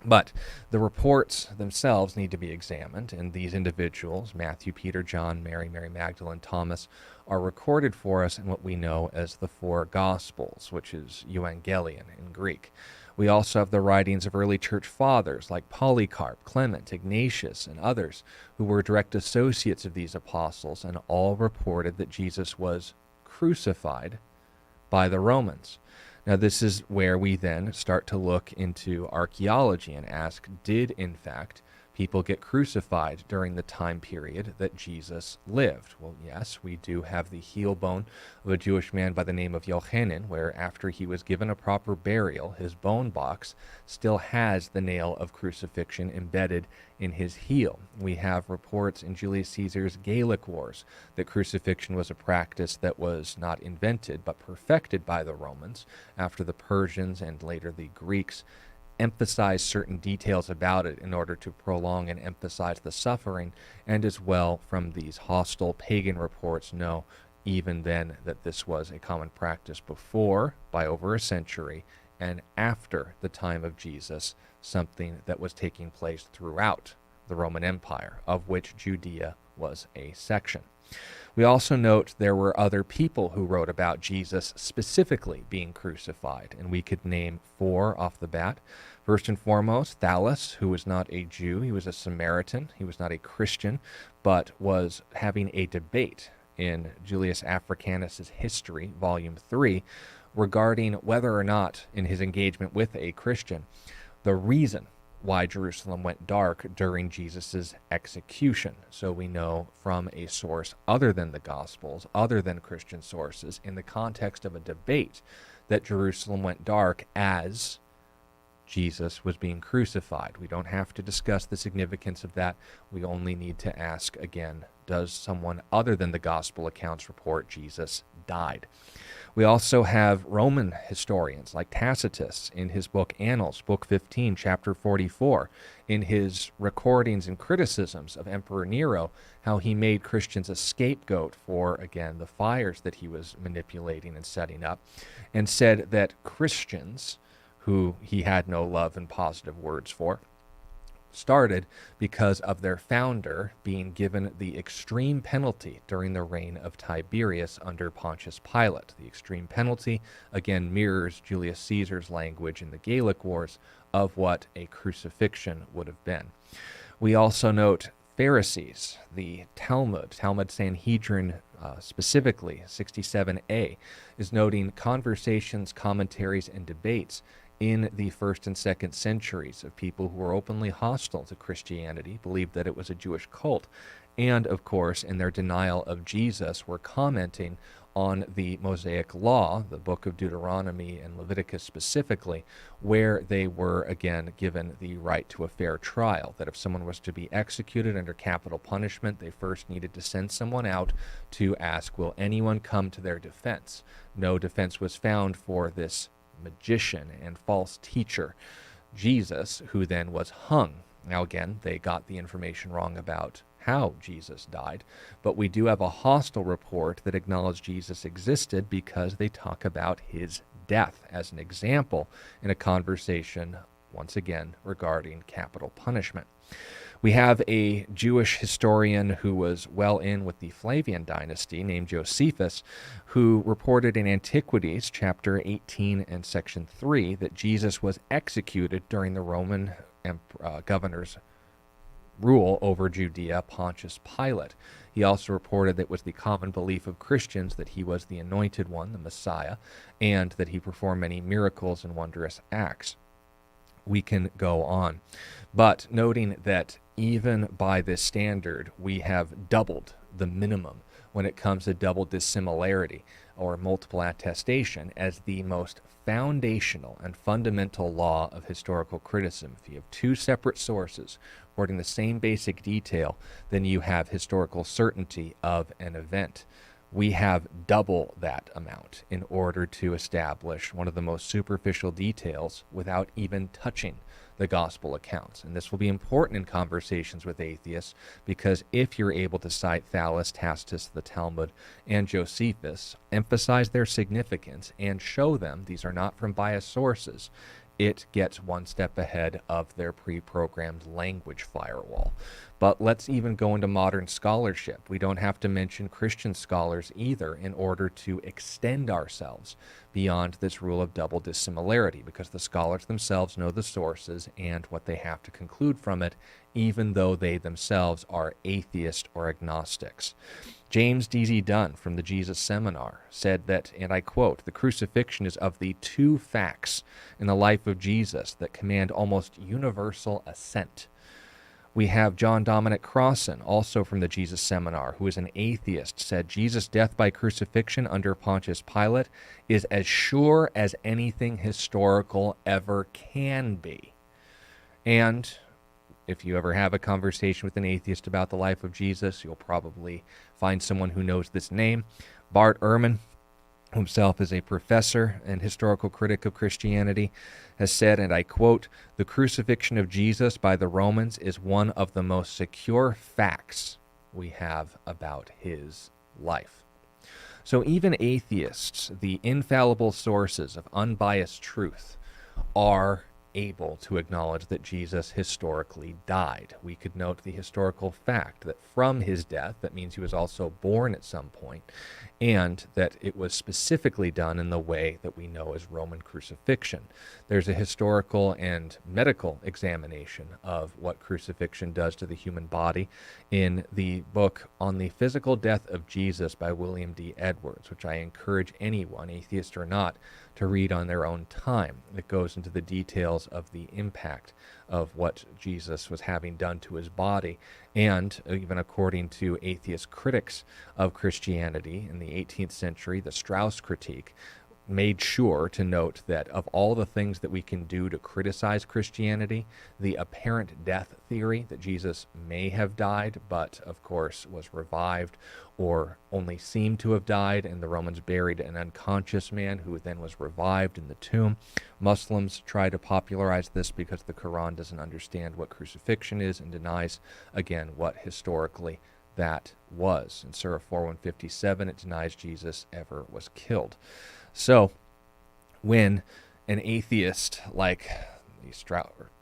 But the reports themselves need to be examined, and these individuals, Matthew, Peter, John, Mary, Mary Magdalene, Thomas, are recorded for us in what we know as the 4 Gospels, which is Evangelion in Greek. We also have the writings of early church fathers like Polycarp, Clement, Ignatius, and others who were direct associates of these apostles, and all reported that Jesus was crucified by the Romans. Now, this is where we then start to look into archaeology and ask, did, in fact, people get crucified during the time period that Jesus lived? Well, yes, we do have the heel bone of a Jewish man by the name of Yochanan, where after he was given a proper burial, his bone box still has the nail of crucifixion embedded in his heel. We have reports in Julius Caesar's Gallic Wars that crucifixion was a practice that was not invented but perfected by the Romans after the Persians and later the Greeks emphasize certain details about it in order to prolong and emphasize the suffering, and as well from these hostile pagan reports, no, even then that this was a common practice before by over a century, and after the time of Jesus, something that was taking place throughout the Roman Empire, of which Judea was a section. We also note there were other people who wrote about Jesus specifically being crucified, and we could name 4 off the bat. First and foremost, Thallus, who was not a Jew, he was a Samaritan, he was not a Christian, but was having a debate in Julius Africanus's History, Volume 3, regarding whether or not, in his engagement with a Christian, the reason why Jerusalem went dark during Jesus' execution. So we know from a source other than the Gospels, other than Christian sources, in the context of a debate, that Jerusalem went dark as Jesus was being crucified. We don't have to discuss the significance of that. We only need to ask again, does someone other than the Gospel accounts report Jesus died? We also have Roman historians like Tacitus in his book Annals, book 15, chapter 44, in his recordings and criticisms of Emperor Nero, how he made Christians a scapegoat for, again, the fires that he was manipulating and setting up, and said that Christians, who he had no love and positive words for, started because of their founder being given the extreme penalty during the reign of Tiberius under Pontius Pilate. The extreme penalty, again, mirrors Julius Caesar's language in the Gallic Wars of what a crucifixion would have been. We also note Pharisees, the Talmud Sanhedrin specifically, 67a, is noting conversations, commentaries, and debates in the 1st and 2nd centuries of people who were openly hostile to Christianity, believed that it was a Jewish cult, and, of course, in their denial of Jesus, were commenting on the Mosaic Law, the book of Deuteronomy and Leviticus specifically, where they were, again, given the right to a fair trial, that if someone was to be executed under capital punishment, they first needed to send someone out to ask, will anyone come to their defense? No defense was found for this magician and false teacher, Jesus, who then was hung. Now again, they got the information wrong about how Jesus died, but we do have a hostile report that acknowledged Jesus existed because they talk about his death as an example in a conversation, once again, regarding capital punishment. We have a Jewish historian who was well in with the Flavian dynasty named Josephus, who reported in Antiquities, chapter 18 and section 3, that Jesus was executed during the Roman governor's rule over Judea, Pontius Pilate. He also reported that it was the common belief of Christians that he was the anointed one, the Messiah, and that he performed many miracles and wondrous acts. We can go on. But noting that even by this standard, we have doubled the minimum when it comes to double dissimilarity or multiple attestation as the most foundational and fundamental law of historical criticism. If you have 2 separate sources reporting the same basic detail, then you have historical certainty of an event. We have double that amount in order to establish one of the most superficial details without even touching the gospel accounts. And this will be important in conversations with atheists, because if you're able to cite Thallus, Tacitus, the Talmud, and Josephus, emphasize their significance, and show them these are not from biased sources, it gets one step ahead of their pre-programmed language firewall. But let's even go into modern scholarship. We don't have to mention Christian scholars either in order to extend ourselves beyond this rule of double dissimilarity, because the scholars themselves know the sources and what they have to conclude from it, even though they themselves are atheist or agnostics. James D.Z. Dunn from the Jesus Seminar said that, and I quote, "The crucifixion is of the 2 facts in the life of Jesus that command almost universal assent." We have John Dominic Crossan, also from the Jesus Seminar, who is an atheist, said Jesus' death by crucifixion under Pontius Pilate is as sure as anything historical ever can be. And if you ever have a conversation with an atheist about the life of Jesus, you'll probably find someone who knows this name. Bart Ehrman, himself is a professor and historical critic of Christianity, has said, and I quote, "The crucifixion of Jesus by the Romans is one of the most secure facts we have about his life." So even atheists, the infallible sources of unbiased truth, are able to acknowledge that Jesus historically died. We could note the historical fact that from his death, that means he was also born at some point, and that it was specifically done in the way that we know as Roman crucifixion. There's a historical and medical examination of what crucifixion does to the human body in the book On the Physical Death of Jesus by William D. Edwards, which I encourage anyone, atheist or not, to read on their own time. It goes into the details of the impact of what Jesus was having done to his body, and even according to atheist critics of Christianity in the 18th century, the Strauss critique made sure to note that of all the things that we can do to criticize Christianity, the apparent death theory that Jesus may have died, but of course was revived or only seemed to have died, and the Romans buried an unconscious man who then was revived in the tomb. Muslims try to popularize this because the Quran doesn't understand what crucifixion is and denies, again, what historically that was. In Surah 4157, it denies Jesus ever was killed. So, when an atheist like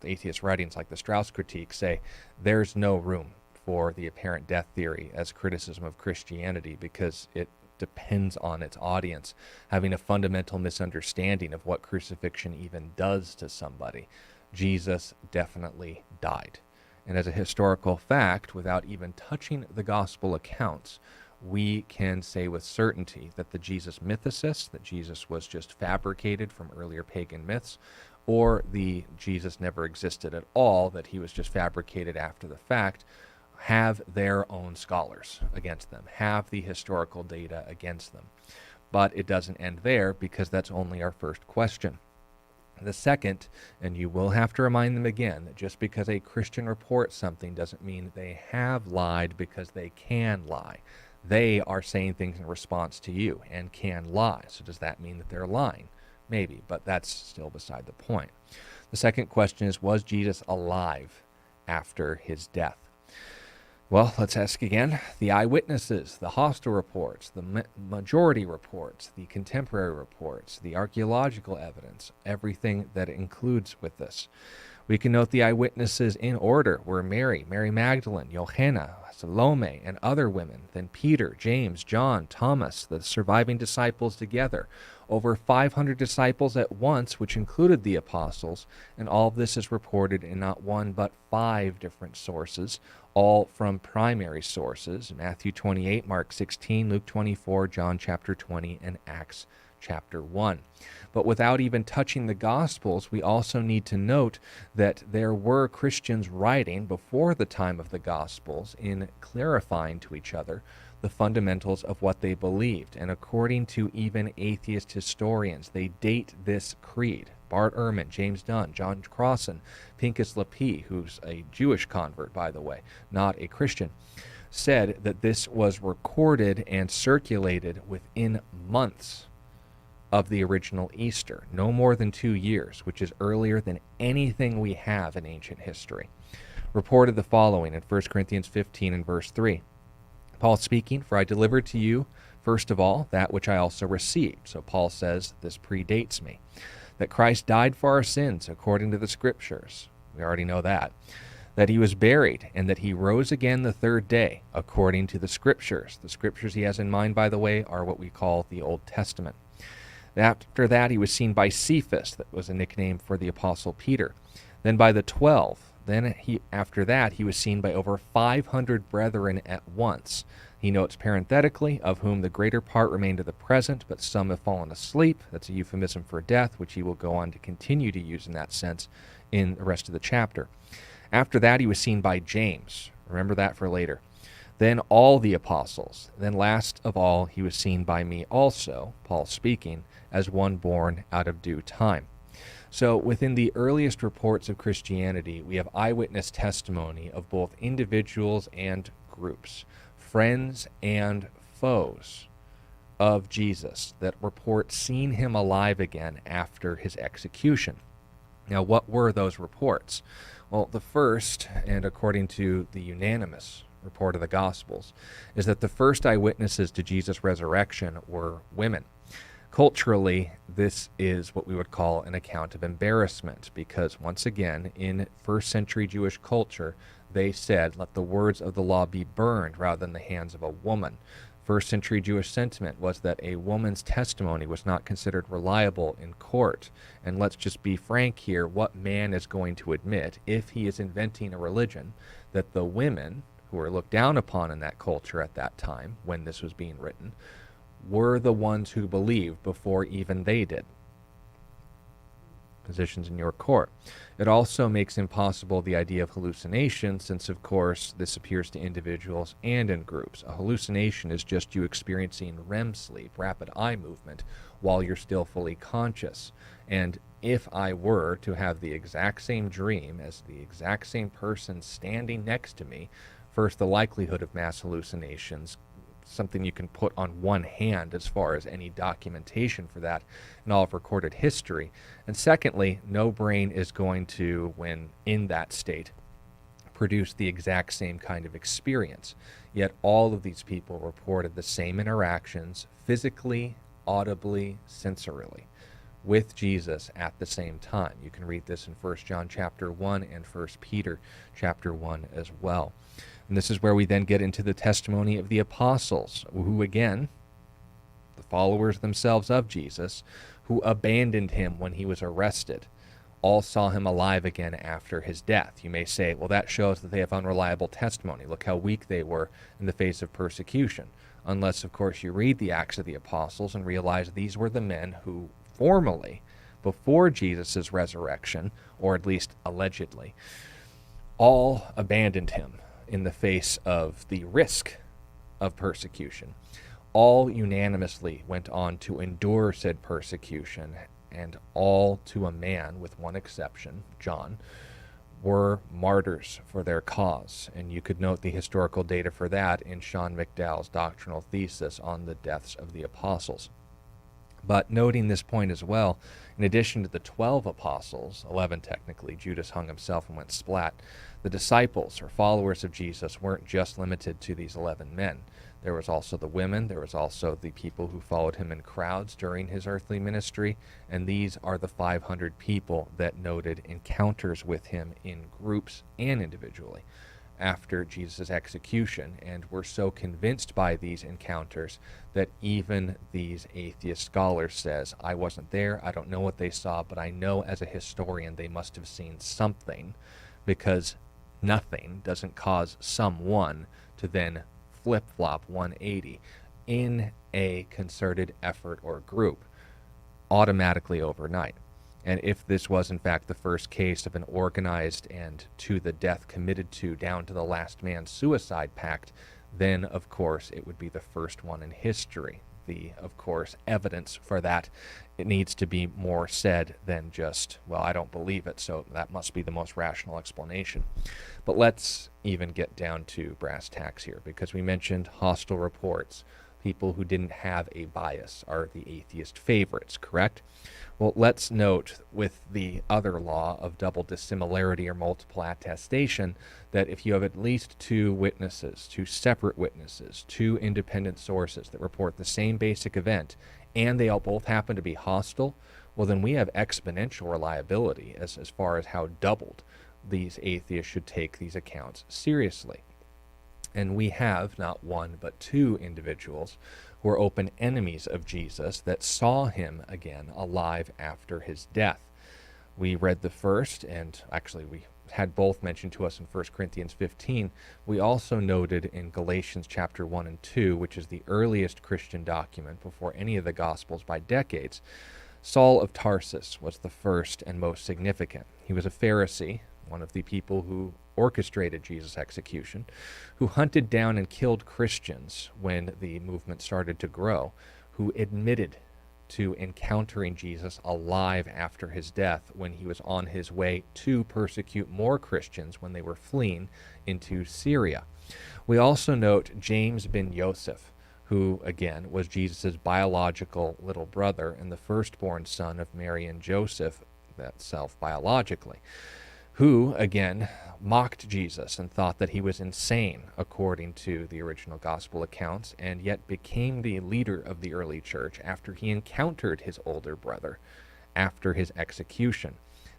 atheist writings like the Strauss critique say there's no room for the apparent death theory as criticism of Christianity because it depends on its audience having a fundamental misunderstanding of what crucifixion even does to somebody, Jesus definitely died. And as a historical fact, without even touching the gospel accounts, we can say with certainty that the Jesus mythicists, that Jesus was just fabricated from earlier pagan myths, or the Jesus never existed at all, that he was just fabricated after the fact, have their own scholars against them, have the historical data against them. But it doesn't end there, because that's only our first question. The second, and you will have to remind them again, that just because a Christian reports something doesn't mean they have lied because they can lie. They are saying things in response to you and can lie. So does that mean that they're lying? Maybe, but that's still beside the point. The second question is, was Jesus alive after his death? Well, let's ask again. The eyewitnesses, the hostile reports, the majority reports, the contemporary reports, the archaeological evidence, everything that it includes with this. We can note the eyewitnesses in order were Mary, Mary Magdalene, Johanna, Salome, and other women, then Peter, James, John, Thomas, the surviving disciples together, over 500 disciples at once, which included the apostles, and all of this is reported in not one but 5 different sources, all from primary sources: Matthew 28, Mark 16, Luke 24, John chapter 20, and Acts chapter 1. But without even touching the Gospels, we also need to note that there were Christians writing before the time of the Gospels in clarifying to each other the fundamentals of what they believed. And according to even atheist historians, they date this creed. Bart Ehrman, James Dunn, John Crossan, Pincus Lapie, who's a Jewish convert, by the way, not a Christian, said that this was recorded and circulated within months of the original Easter, no more than 2 years, which is earlier than anything we have in ancient history. Reported the following in 1 Corinthians 15 and verse 3. Paul speaking, "For I delivered to you, first of all, that which I also received." So Paul says, this predates me. That Christ died for our sins according to the Scriptures. We already know that. That he was buried, and that he rose again the 3rd day according to the Scriptures. The Scriptures he has in mind, by the way, are what we call the Old Testament. After that, he was seen by Cephas, that was a nickname for the Apostle Peter. Then by the 12. Then after that, he was seen by over 500 brethren at once. He notes parenthetically, of whom the greater part remain to the present, but some have fallen asleep. That's a euphemism for death, which he will go on to continue to use in that sense in the rest of the chapter. After that, he was seen by James. Remember that for later. Then all the apostles. Then last of all, he was seen by me also, Paul speaking, as one born out of due time. So within the earliest reports of Christianity, we have eyewitness testimony of both individuals and groups, friends and foes of Jesus, that report seeing him alive again after his execution. Now, what were those reports? Well, the first, and according to the unanimous report of the Gospels, is that the first eyewitnesses to Jesus' resurrection were women. Culturally, this is what we would call an account of embarrassment, because once again, in first century Jewish culture, they said, let the words of the law be burned rather than the hands of a woman. First century Jewish sentiment was that a woman's testimony was not considered reliable in court. And let's just be frank here, what man is going to admit, if he is inventing a religion, that the women who were looked down upon in that culture at that time, when this was being written, were the ones who believed before even they did? Positions in your court. It also makes impossible the idea of hallucination, since of course this appears to individuals and in groups. A hallucination is just you experiencing REM sleep, rapid eye movement, while you're still fully conscious. And if I were to have the exact same dream as the exact same person standing next to me, first, the likelihood of mass hallucinations, something you can put on one hand as far as any documentation for that in all of recorded history. And secondly, no brain is going to, when in that state, produce the exact same kind of experience. Yet all of these people reported the same interactions physically, audibly, sensorially with Jesus at the same time. You can read this in 1 John chapter 1 and 1 Peter chapter 1 as well. And this is where we then get into the testimony of the apostles, who again, the followers themselves of Jesus, who abandoned him when he was arrested, all saw him alive again after his death. You may say, well, that shows that they have unreliable testimony. Look how weak they were in the face of persecution. Unless, of course, you read the Acts of the Apostles and realize these were the men who formally, before Jesus' resurrection, or at least allegedly, all abandoned him in the face of the risk of persecution. All unanimously went on to endure said persecution, and all to a man, with one exception, John, were martyrs for their cause. And you could note the historical data for that in Sean McDowell's doctrinal thesis on the deaths of the apostles. But noting this point as well, in addition to the 12 apostles, 11 technically, Judas hung himself and went splat, the disciples or followers of Jesus weren't just limited to these 11 men. There was also the women, there was also the people who followed him in crowds during his earthly ministry, and these are the 500 people that noted encounters with him in groups and individually after Jesus' execution, and were so convinced by these encounters that even these atheist scholars says, I wasn't there, I don't know what they saw, but I know as a historian they must have seen something, because nothing doesn't cause someone to then flip-flop 180 in a concerted effort or group automatically overnight. And if this was in fact the first case of an organized and to the death committed to down to the last man suicide pact, then of course it would be the first one in history. The, of course, evidence for that, it needs to be more said than just, well, I don't believe it, so that must be the most rational explanation. But let's even get down to brass tacks here, because we mentioned hostile reports. People who didn't have a bias are the atheist favorites, correct? Well, let's note with the other law of double dissimilarity or multiple attestation that if you have at least two witnesses, two separate witnesses, two independent sources that report the same basic event, and they all both happen to be hostile, well, then we have exponential reliability as far as how doubled these atheists should take these accounts seriously. And we have not one but two individuals who are open enemies of Jesus that saw him again alive after his death. We read the first, and actually we had both mentioned to us in 1 Corinthians 15. We also noted in Galatians chapter 1 and 2, which is the earliest Christian document before any of the Gospels by decades, Saul of Tarsus was the first and most significant. He was a Pharisee, one of the people who orchestrated Jesus' execution, who hunted down and killed Christians when the movement started to grow, who admitted to encountering Jesus alive after his death when he was on his way to persecute more Christians when they were fleeing into Syria. We also note James ben Joseph, who, again, was Jesus' biological little brother and the firstborn son of Mary and Joseph, that self biologically, who, again, mocked Jesus and thought that he was insane, according to the original gospel accounts, and yet became the leader of the early church after he encountered his older brother after his execution.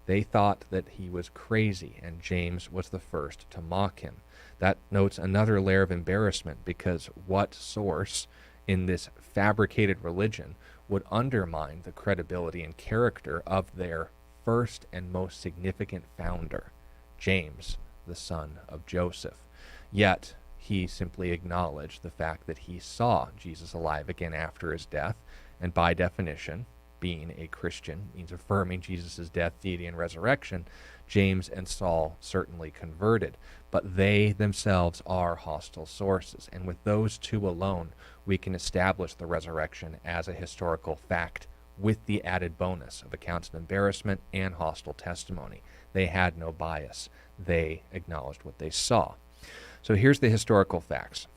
They thought that he was crazy, and James was the first to mock him. That notes another layer of embarrassment, because what source in this fabricated religion would undermine the credibility and character of their first and most significant founder, James, the son of Joseph? Yet he simply acknowledged the fact that he saw Jesus alive again after his death, and by definition, being a Christian means affirming Jesus' death, deity, and resurrection. James and Saul certainly converted, but they themselves are hostile sources, and with those two alone, we can establish the resurrection as a historical fact, with the added bonus of accounts of embarrassment and hostile testimony. They had no bias. They acknowledged what they saw. So here's the historical facts.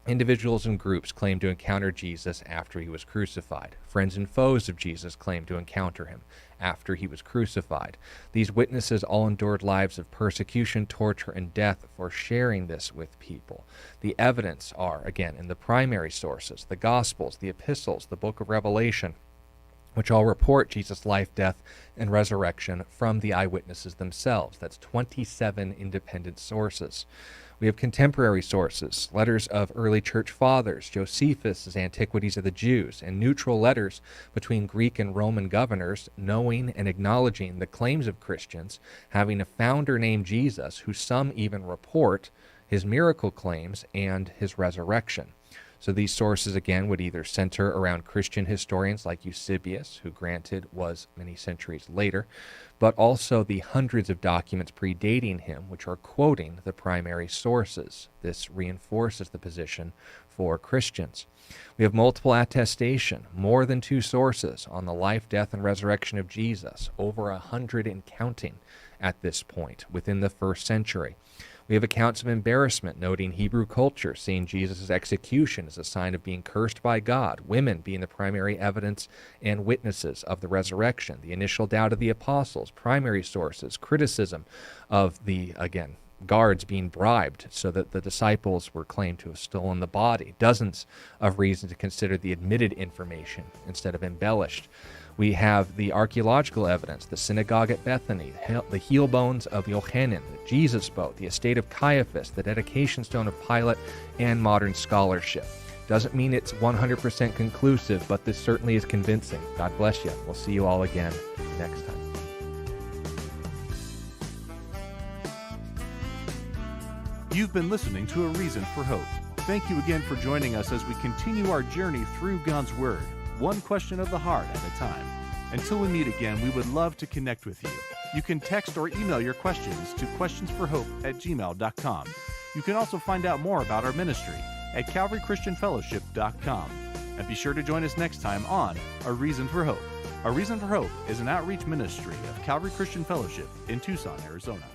Individuals and groups claim to encounter Jesus after he was crucified. Friends and foes of Jesus claim to encounter him after he was crucified. These witnesses all endured lives of persecution, torture, and death for sharing this with people. The evidence are, again, in the primary sources, the Gospels, the Epistles, the book of Revelation, which all report Jesus' life, death, and resurrection from the eyewitnesses themselves. That's 27 independent sources. We have contemporary sources, letters of early church fathers, Josephus' Antiquities of the Jews, and neutral letters between Greek and Roman governors, knowing and acknowledging the claims of Christians, having a founder named Jesus, who some even report his miracle claims and his resurrection. So these sources, again, would either center around Christian historians like Eusebius, who granted was many centuries later, but also the hundreds of documents predating him, which are quoting the primary sources. This reinforces the position for Christians. We have multiple attestation, more than 2 sources, on the life, death, and resurrection of Jesus, over 100 and counting at this point within the 1st century. We have accounts of embarrassment noting Hebrew culture, seeing Jesus' execution as a sign of being cursed by God, women being the primary evidence and witnesses of the resurrection, the initial doubt of the apostles, primary sources, criticism of the, again, guards being bribed so that the disciples were claimed to have stolen the body, dozens of reasons to consider the admitted information instead of embellished. We have the archaeological evidence, the synagogue at Bethany, the heel bones of Yochanan, the Jesus boat, the estate of Caiaphas, the dedication stone of Pilate, and modern scholarship. Doesn't mean it's 100% conclusive, but this certainly is convincing. God bless you. We'll see you all again next time. You've been listening to A Reason for Hope. Thank you again for joining us as we continue our journey through God's Word, one question of the heart at a time. Until we meet again, we would love to connect with you. You can text or email your questions to questionsforhope@gmail.com. You can also find out more about our ministry at calvarychristianfellowship.com. And be sure to join us next time on A Reason for Hope. A Reason for Hope is an outreach ministry of Calvary Christian Fellowship in Tucson, Arizona.